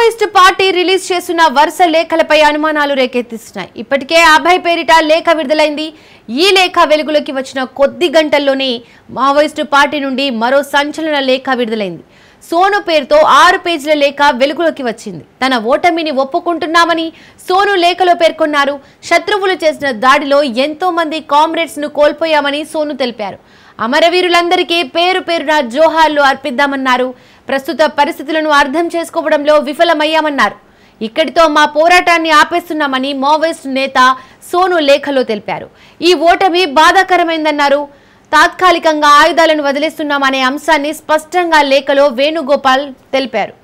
Maoist party release చేసిన వరుస లేఖలపై అనుమానాలు రేకెత్తిస్తున్నాయి. ఇప్పటికే అభయ్ పేరిట లేఖ విడుదలైంది. ఈ లేఖ వెలుగులోకి వచ్చిన కొద్ది గంటల్లోనే మావోయిస్టు పార్టీ నుండి మరో సంచలన లేఖ విడుదలైంది. సోను పేరుతో 6 పేజీల లేఖ వెలుగులోకి వచ్చింది. తన ఓటమిని ఒప్పుకుంటున్నామని సోను లేఖలో పేర్కొన్నారు. శత్రువులు చేసిన దాడిలో ఎంతో మంది కామ్రేడ్స్ ను కోల్పోయామని సోను తెలిపారు. అమరవీరులందరికీ పేరు పేరున జోహార్లు అర్పిద్దామన్నారు. ప్రస్తుత పరిస్థితులను అర్థం చేసుకోవడంలో విఫలమయ్యామన్నారు. ఇక్కడితో మా పోరాటాన్ని ఆపేస్తున్నామని మావోయిస్టు నేత సోను లేఖలో తెలిపారు. ఈ ఓటమి బాధాకరమైందన్నారు. తాత్కాలికంగా ఆయుధాలను వదిలేస్తున్నామనే అంశాన్ని స్పష్టంగా లేఖలో వేణుగోపాల్ తెలిపారు.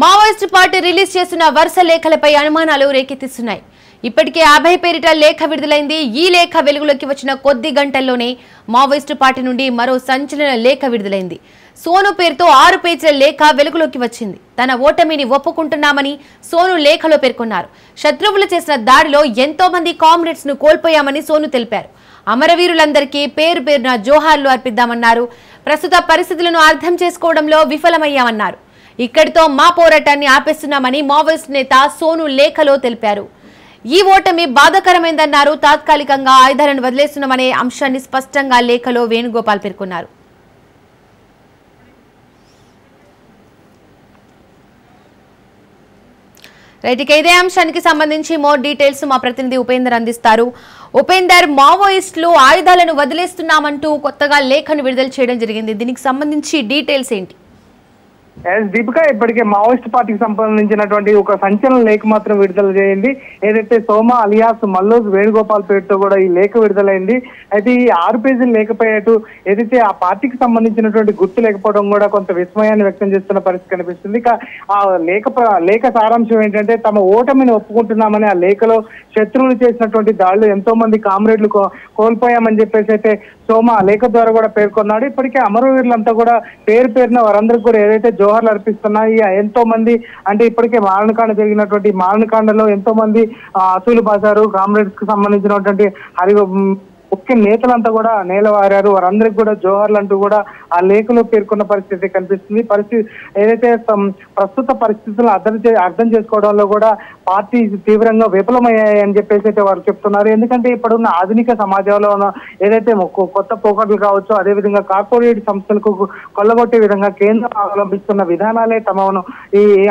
మావోయిస్టు పార్టీ రిలీజ్ చేసిన వరుస లేఖలపై అనుమానాలు రేకెత్తిస్తున్నాయి. ఇప్పటికే అభయ్ పేరిట లేఖ విడుదలైంది. ఈ లేఖ వెలుగులోకి వచ్చిన కొద్ది గంటల్లోనే మావోయిస్టు పార్టీ నుండి మరో సంచలన లేఖ విడుదలైంది. సోను పేరుతో 6 పేజీల లేఖ వెలుగులోకి వచ్చింది. తన ఓటమిని ఒప్పుకుంటున్నామని సోను లేఖలో పేర్కొన్నారు. శత్రువులు చేసిన దాడిలో ఎంతో మంది కామ్రేడ్స్ ను కోల్పోయామని సోను తెలిపారు. అమరవీరులందరికీ పేరు పేరున జోహార్లు అర్పిద్దామన్నారు. ప్రస్తుత పరిస్థితులను అర్థం చేసుకోవడంలో విఫలమయ్యామన్నారు. ఇక్కడితో మా పోరాటాన్ని ఆపేస్తున్నామని మావోయిస్ట్ నేత సోను లేఖలో తెలిపారు. ఈ ఓటమి బాధాకరమైందన్నారు. తాత్కాలికంగా ఆయుధాలను వదిలేస్తున్నామనే అంశాన్ని స్పష్టంగా లేఖలో వేణుగోపాల్ పేర్కొన్నారు. రైట్, ఇక ఇదే అంశానికి సంబంధించి మోర్ డీటెయిల్స్ మా ప్రతినిధి ఉపేందర్ అందిస్తారు. ఉపేందర్, మావోయిస్టులు ఆయుధాలను వదిలేస్తున్నామంటూ కొత్తగా లేఖను విడుదల చేయడం జరిగింది. దీనికి సంబంధించి డీటెయిల్స్ ఏంటి? దీపిక, ఇప్పటికే మావోయిస్ట్ పార్టీకి సంబంధించినటువంటి ఒక సంచలన లేఖ మాత్రం విడుదల చేయండి. ఏదైతే సోమ అలియాస్ మల్లోజ్ వేణుగోపాల్ పేరుతో కూడా ఈ లేఖ విడుదలైంది. అయితే ఈ 6 పేజీల లేఖపై అటు ఏదైతే ఆ పార్టీకి సంబంధించినటువంటి గుర్తు లేకపోవడం కూడా కొంత విస్మయాన్ని వ్యక్తం చేస్తున్న పరిస్థితి కనిపిస్తుంది. ఇక ఆ లేఖ సారాంశం ఏంటంటే, తమ ఓటమిని ఒప్పుకుంటున్నామని ఆ లేఖలో శత్రువులు చేసినటువంటి దాడులు ఎంతో మంది కామ్రేడ్లు కోల్పోయామని చెప్పేసి అయితే సోమ లేఖ ద్వారా కూడా పేర్కొన్నాడు. ఇప్పటికే అమరవీరులంతా కూడా పేరు పేరున వారందరికీ కూడా ఏదైతే జోహార్లు అర్పిస్తున్నాయి. ఎంతో మంది అంటే ఇప్పటికే మారణకాండ జరిగినటువంటి మారణకాండలో ఎంతో మంది అసూలు బాసారు. కామ్రేడ్స్ కు సంబంధించినటువంటి ముఖ్య నేతలంతా కూడా నేలవారారు. వారందరికీ కూడా జోహార్లు అంటూ కూడా ఆ లేఖలో పేర్కొన్న పరిస్థితి కనిపిస్తుంది. ఏదైతే ప్రస్తుత పరిస్థితులను అర్థం చేసుకోవడంలో కూడా పార్టీ తీవ్రంగా విఫలమయ్యాయని చెప్పేసి అయితే వారు చెప్తున్నారు. ఎందుకంటే ఇప్పుడున్న ఆధునిక సమాజంలో ఏదైతే కొత్త పోకట్లు కావచ్చు, అదేవిధంగా కార్పొరేట్ సంస్థలకు కొల్లగొట్టే విధంగా కేంద్రం అవలంబిస్తున్న విధానాలే తమను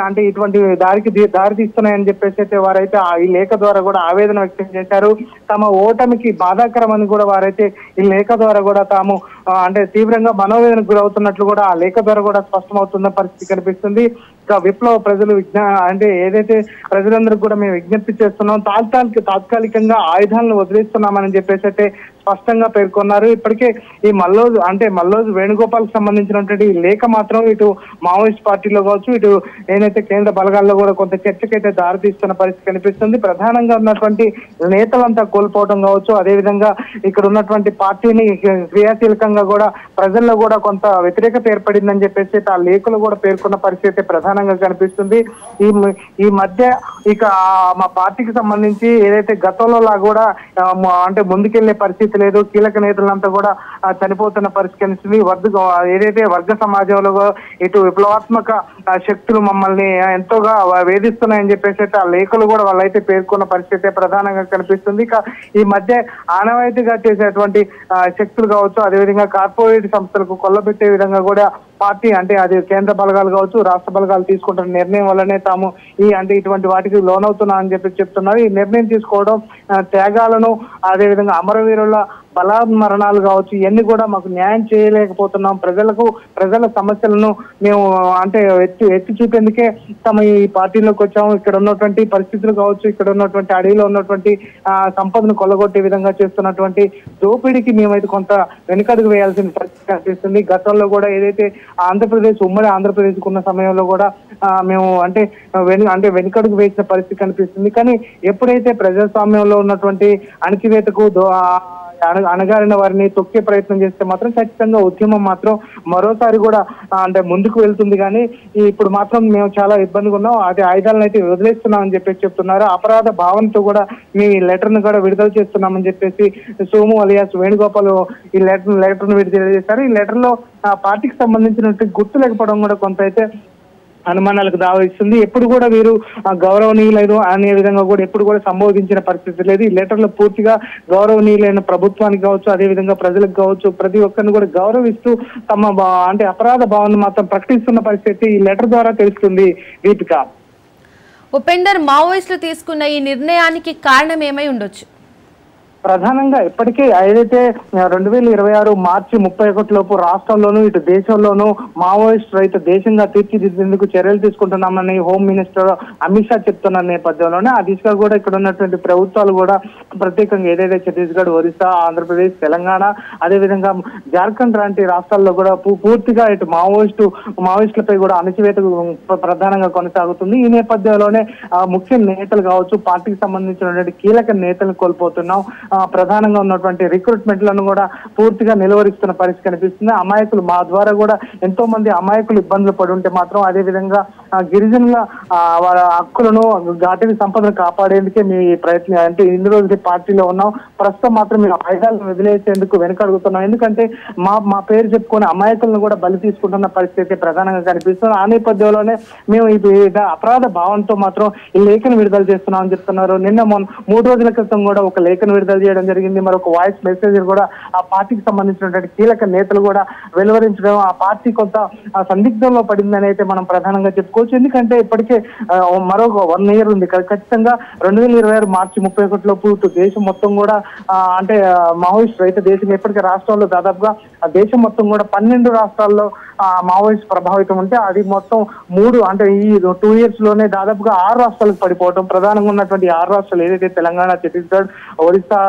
అంటే ఇటువంటి దారి తీస్తున్నాయని చెప్పేసి అయితే వారైతే ఈ లేఖ ద్వారా కూడా ఆవేదన వ్యక్తం చేశారు. తమ ఓటమికి బాధాకరమని కూడా వారైతే ఈ లేఖ ద్వారా కూడా తాము అంటే తీవ్రంగా మనోవేదనకు గురవుతున్నట్లు కూడా ఆ లేఖ ద్వారా కూడా స్పష్టమవుతున్న పరిస్థితి కనిపిస్తుంది. ఇక విప్లవ ప్రజలు అంటే ఏదైతే ప్రజలందరికీ కూడా మేము విజ్ఞప్తి చేస్తున్నాం, తాత్కాలికంగా ఆయుధాలను వదిలేస్తున్నామని చెప్పేసి అయితే స్పష్టంగా పేర్కొన్నారు. ఇప్పటికే ఈ మల్లోజ్ వేణుగోపాల్ కి సంబంధించినటువంటి ఈ లేఖ మాత్రం ఇటు మావోయిస్ట్ పార్టీలో కావచ్చు, ఇటు ఏదైతే కేంద్ర బలగాల్లో కూడా కొంత చర్చకైతే దారితీస్తున్న పరిస్థితి కనిపిస్తుంది. ప్రధానంగా ఉన్నటువంటి నేతలంతా కోల్పోవడం కావచ్చు, అదేవిధంగా ఇక్కడ ఉన్నటువంటి పార్టీని క్రియాశీలకంగా కూడా ప్రజల్లో కూడా కొంత వ్యతిరేకత ఏర్పడిందని చెప్పేసి ఆ లేఖలు కూడా పేర్కొన్న పరిస్థితి ప్రధానంగా కనిపిస్తుంది. ఈ మధ్య ఇక మా పార్టీకి సంబంధించి ఏదైతే గతంలో కూడా అంటే ముందుకెళ్లే పరిస్థితి లేదు. కీలక నేతలంతా కూడా చనిపోతున్న పరిస్థితి కనిపిస్తుంది. ఏదైతే వర్గ సమాజంలో ఇటు విప్లవాత్మక శక్తులు మమ్మల్ని ఎంతోగా వేధిస్తున్నాయని చెప్పేసి ఆ లేఖలు కూడా వాళ్ళైతే పేర్కొన్న పరిస్థితి ప్రధానంగా కనిపిస్తుంది. ఇక ఈ మధ్య ఆనవాయితీగా చేసేటువంటి శక్తులు కావచ్చు, అదేవిధంగా కార్పొరేట్ సంస్థలకు కొల్లబెట్టే విధంగా కూడా పార్టీ అంటే అది కేంద్ర బలగాలు కావచ్చు, రాష్ట్ర బలగాలు వాళ్ళు తీసుకుంటున్న నిర్ణయం వల్లనే తాము అంటే ఇటువంటి వాటికి లోనవుతున్నాం అని చెప్పి చెప్తున్నారు. ఈ నిర్ణయం తీసుకోవడం త్యాగాలను అదేవిధంగా అమరవీరుల బలాత్మరణాలు కావచ్చు, ఇవన్నీ కూడా మాకు న్యాయం చేయలేకపోతున్నాం. ప్రజల సమస్యలను మేము అంటే ఎత్తి చూపేందుకే తమ ఈ పార్టీలోకి వచ్చాము. ఇక్కడ ఉన్నటువంటి పరిస్థితులు కావచ్చు, ఇక్కడ ఉన్నటువంటి అడవిలో ఉన్నటువంటి సంపదను కొల్లగొట్టే విధంగా చేస్తున్నటువంటి దోపిడీకి మేమైతే కొంత వెనుకడుగు వేయాల్సిన పరిస్థితి కనిపిస్తుంది. గతంలో కూడా ఏదైతే ఉమ్మడి ఆంధ్రప్రదేశ్ ఉన్న సమయంలో కూడా మేము అంటే వెనుకడుగు వేసిన పరిస్థితి కనిపిస్తుంది. కానీ ఎప్పుడైతే ప్రజాస్వామ్యంలో ఉన్నటువంటి అణచివేతకు అణగారిన వారిని తొక్కే ప్రయత్నం చేస్తే మాత్రం ఖచ్చితంగా ఉద్యమం మాత్రం మరోసారి కూడా అంటే ముందుకు వెళ్తుంది. కానీ ఇప్పుడు మాత్రం మేము చాలా ఇబ్బందిగా ఉన్నాం, అది ఆయుధాలను అయితే వదిలేస్తున్నాం అని చెప్పేసి చెప్తున్నారు. అపరాధ భావంతో కూడా మేము ఈ లెటర్ ను కూడా విడుదల చేస్తున్నామని చెప్పేసి సోము అలియాస్ వేణుగోపాల్ ఈ లెటర్ ను విడుదల చేశారు. ఈ లెటర్ లో పార్టీకి సంబంధించినటువంటి గుర్తు లేకపోవడం కూడా కొంత అయితే అనుమానాలకు దావిస్తుంది. ఎప్పుడు కూడా వీరు గౌరవనీయులేదు అనే విధంగా కూడా ఎప్పుడు కూడా సంబోధించిన పరిస్థితి లేదు. ఈ లెటర్ లో పూర్తిగా గౌరవనీయులైన ప్రభుత్వానికి కావచ్చు, అదే విధంగా ప్రజలకు కావచ్చు, ప్రతి ఒక్కరిని కూడా గౌరవిస్తూ తమ అంటే అపరాధ భావాన్ని మాత్రం ప్రకటిస్తున్న పరిస్థితి ఈ లెటర్ ద్వారా తెలుస్తుంది. దీపిక, ఉపేందర్, మావోయిస్టులు తీసుకున్న ఈ నిర్ణయానికి కారణం ఏమై ఉండొచ్చు? ప్రధానంగా ఇప్పటికే ఏదైతే 2026 మార్చి 31 లోపు రాష్ట్రంలోనూ ఇటు దేశంలోనూ మావోయిస్ట్ రైతు దేశంగా తీర్చిదిద్దేందుకు చర్యలు తీసుకుంటున్నామని హోమ్ మినిస్టర్ అమిత్ షా చెప్తున్న నేపథ్యంలోనే ఆ దిశగా కూడా ఇక్కడ ఉన్నటువంటి ప్రభుత్వాలు కూడా ప్రత్యేకంగా ఏదైతే ఛత్తీస్గఢ్, ఒరిస్సా, ఆంధ్రప్రదేశ్, తెలంగాణ, అదేవిధంగా జార్ఖండ్ లాంటి రాష్ట్రాల్లో కూడా పూర్తిగా ఇటు మావోయిస్టులపై కూడా అణచివేత ప్రధానంగా కొనసాగుతుంది. ఈ నేపథ్యంలోనే ముఖ్య నేతలు కావచ్చు, పార్టీకి సంబంధించినటువంటి కీలక నేతలను కోల్పోతున్నాం. ప్రధానంగా ఉన్నటువంటి రిక్రూట్మెంట్ లను కూడా పూర్తిగా నిలువరిస్తున్న పరిస్థితి కనిపిస్తుంది. అమాయకులు మా ద్వారా కూడా ఎంతో మంది అమాయకులు ఇబ్బందులు పడి ఉంటే మాత్రం అదే విధంగా గిరిజనుల వాళ్ళ హక్కులను ఘాటిని సంపదను కాపాడేందుకే మీ ప్రయత్నం అంటే ఇన్ని రోజులు పార్టీలో ఉన్నాం. ప్రస్తుతం మాత్రం మేము ఆయుధాలను వదిలేసేందుకు వెనుకడుగుతున్నాం. ఎందుకంటే మా పేరు చెప్పుకొని అమాయకులను కూడా బలి తీసుకుంటున్న పరిస్థితి ప్రధానంగా కనిపిస్తుంది. ఆ నేపథ్యంలోనే మేము ఈ అపరాధ భావంతో మాత్రం ఈ లేఖను విడుదల చేస్తున్నామని చెప్తున్నారు. నిన్న 3 రోజుల క్రితం కూడా ఒక లేఖను విడుదల చేయడం జరిగింది. మరొక వాయిస్ మెసేజ్ కూడా ఆ పార్టీకి సంబంధించినటువంటి కీలక నేతలు కూడా వెలువరించడం ఆ పార్టీ కొంత సందిగ్ధంలో పడిందని అయితే మనం ప్రధానంగా చెప్పుకోవచ్చు. ఎందుకంటే ఇప్పటికే మరొక 1 year ఉంది. ఖచ్చితంగా 2026 మార్చి 31 లోపు దేశం మొత్తం కూడా అంటే మావోయిస్ట్ రైతు దేశం ఇప్పటికే రాష్ట్రంలో దాదాపుగా దేశం మొత్తం కూడా 12 రాష్ట్రాల్లో మావోయిస్ట్ ప్రభావితం ఉంటే అది మొత్తం 3 అంటే ఈ 2 years లోనే దాదాపుగా 6 రాష్ట్రాలకు పడిపోవడం. ప్రధానంగా ఉన్నటువంటి 6 రాష్ట్రాలు ఏదైతే తెలంగాణ, ఛత్తీస్గఢ్, ఒరిస్సా,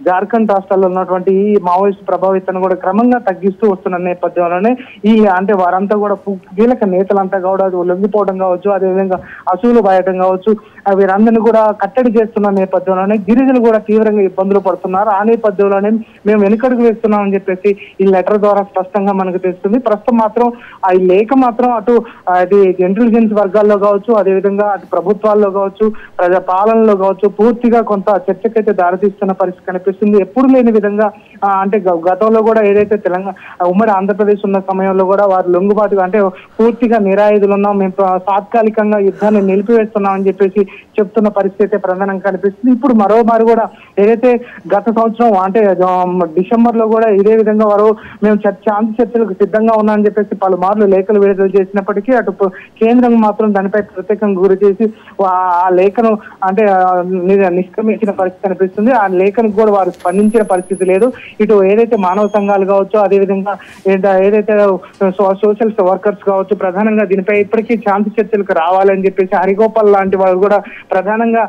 జార్ఖండ్ రాష్ట్రాల్లో ఉన్నటువంటి ఈ మావోయిస్ట్ ప్రభావితాన్ని కూడా క్రమంగా తగ్గిస్తూ వస్తున్న నేపథ్యంలోనే ఈ అంటే వారంతా కూడా కీలక నేతలంతా కూడా లొంగిపోవడం కావచ్చు, అదేవిధంగా అసూలు బాయటం కావచ్చు, వీరందరినీ కూడా కట్టడి చేస్తున్న నేపథ్యంలోనే గిరిజనులు కూడా తీవ్రంగా ఇబ్బందులు పడుతున్నారు. ఆ నేపథ్యంలోనే మేము వెనుకడుగు వేస్తున్నామని చెప్పేసి ఈ లెటర్ ద్వారా స్పష్టంగా మనకు తెలుస్తుంది. ప్రస్తుతం మాత్రం ఈ లేఖ మాత్రం అటు అది ఇంటెలిజెన్స్ వర్గాల్లో కావచ్చు, అదేవిధంగా అటు ప్రభుత్వాల్లో కావచ్చు, ప్రజా పాలనలో కావచ్చు పూర్తిగా కొంత చర్చకైతే దారితీస్తున్న పరిస్థితి కనిపిస్తుంది. ఎప్పుడు లేని విధంగా అంటే గతంలో కూడా ఏదైతే తెలంగాణ ఉమ్మడి ఆంధ్రప్రదేశ్ ఉన్న సమయంలో కూడా వారు లొంగుబాటుగా అంటే పూర్తిగా నిరాయుధులు ఉన్నాం, మేము తాత్కాలికంగా యుద్ధాన్ని నిలిపివేస్తున్నాం అని చెప్పేసి చెప్తున్న పరిస్థితి ప్రధానంగా కనిపిస్తుంది. ఇప్పుడు మరోమారు కూడా ఏదైతే గత సంవత్సరం అంటే డిసెంబర్ లో కూడా ఇదే విధంగా వారు మేము శాంతి చర్చలకు సిద్ధంగా ఉన్నామని చెప్పేసి పలుమార్లు లేఖలు విడుదల చేసినప్పటికీ అటు కేంద్రం మాత్రం దానిపై ప్రత్యేకంగా గురి చేసి ఆ లేఖను అంటే నిష్క్రమించిన పరిస్థితి కనిపిస్తుంది. ఆ లేఖను కూడా వారు స్పందించిన పరిస్థితి లేదు. ఇటు ఏదైతే మానవ సంఘాలు కావచ్చు, అదేవిధంగా ఏదైతే సోషల్ వర్కర్స్ కావచ్చు ప్రధానంగా దీనిపై ఇప్పటికీ శాంతి చర్చలకు రావాలని చెప్పేసి హరిగోపాల్ లాంటి వారు కూడా ప్రధానంగా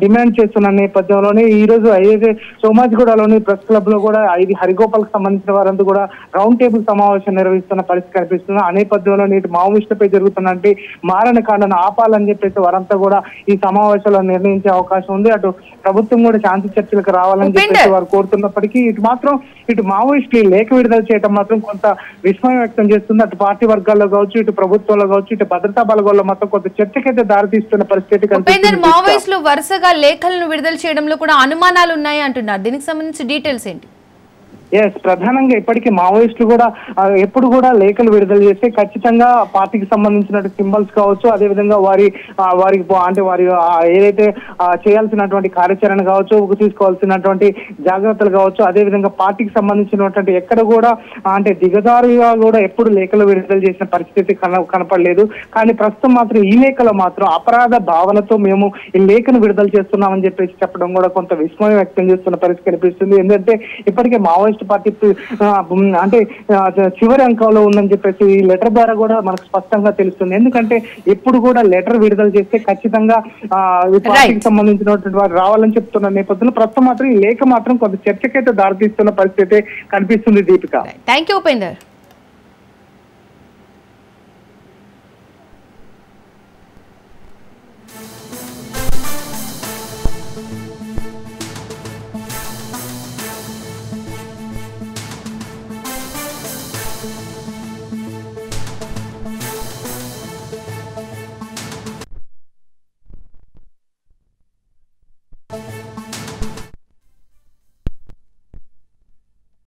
డిమాండ్ చేస్తున్న నేపథ్యంలోనే ఈ రోజు ఏదైతే సోమాజిగూడలోని ప్రెస్ క్లబ్ లో కూడా ఇది హరిగోపాల్ కు సంబంధించిన వారంతా కూడా రౌండ్ టేబుల్ సమావేశం నిర్వహిస్తున్న పరిస్థితి కనిపిస్తుంది. ఆ నేపథ్యంలో నేటి మావోయిస్టులపై జరుగుతున్నటువంటి మారణ కాండను ఆపాలని చెప్పేసి వారంతా కూడా ఈ సమావేశంలో నిర్ణయించే అవకాశం ఉంది. అటు ప్రభుత్వం కూడా శాంతి చర్చలకు రావాలని చెప్పేసి వారు కోరుతున్నప్పటికీ ఇటు మావోయిస్టులు లేఖ విడుదల చేయడం మాత్రం కొంత విస్మయం వ్యక్తం చేస్తుంది. అటు పార్టీ వర్గాల్లో కావచ్చు, ఇటు ప్రభుత్వంలో కావచ్చు, ఇటు భద్రతా బలగాల్లో మాత్రం కొంత చర్చకైతే దారితీస్తున్న పరిస్థితి కనిపిస్తుంది. మావోయిస్టులు వరుసగా లేఖలను విడుదల చేయడంలో కూడా అనుమానాలు ఉన్నాయి అంటున్నారు. దీనికి సంబంధించి డీటెయిల్స్ ఏంటి? ఎస్, ప్రధానంగా ఇప్పటికీ మావోయిస్టులు కూడా ఎప్పుడు కూడా లేఖలు విడుదల చేస్తే ఖచ్చితంగా పార్టీకి సంబంధించిన సింబల్స్ కావచ్చు, అదే విధంగా వారికి అంటే వారి ఏదైతే చేయాల్సినటువంటి కార్యాచరణ కావచ్చు, తీసుకోవాల్సినటువంటి జాగ్రత్తలు కావచ్చు, అదే విధంగా పార్టీకి సంబంధించినటువంటి ఎక్కడ కూడా అంటే దిగజారుగా కూడా ఎప్పుడు లేఖలు విడుదల చేసిన పరిస్థితి కనపడలేదు. కానీ ప్రస్తుతం మాత్రం ఈ లేఖలో మాత్రం అపరాధ భావనతో మేము ఈ లేఖను విడుదల చేస్తున్నామని చెప్పేసి చెప్పడం కూడా కొంత విస్మయం వ్యక్తం చేస్తున్న పరిస్థితి కనిపిస్తుంది. ఎందుకంటే ఇప్పటికే మావోయిస్ట్ పార్టీ అంటే చివరి అంకంలో ఉందని చెప్పేసి ఈ లెటర్ ద్వారా కూడా మనకు స్పష్టంగా తెలుస్తుంది. ఎందుకంటే ఎప్పుడు కూడా లెటర్ విడుదల చేస్తే ఖచ్చితంగా ఈ పార్టీకి సంబంధించినటువంటి వారు రావాలని చెప్తున్న నేపథ్యంలో ప్రస్తుతం మాత్రం ఈ లేఖ మాత్రం కొంత చర్చకైతే దారితీస్తున్న పరిస్థితి కనిపిస్తుంది. Deepika, thank you Upender.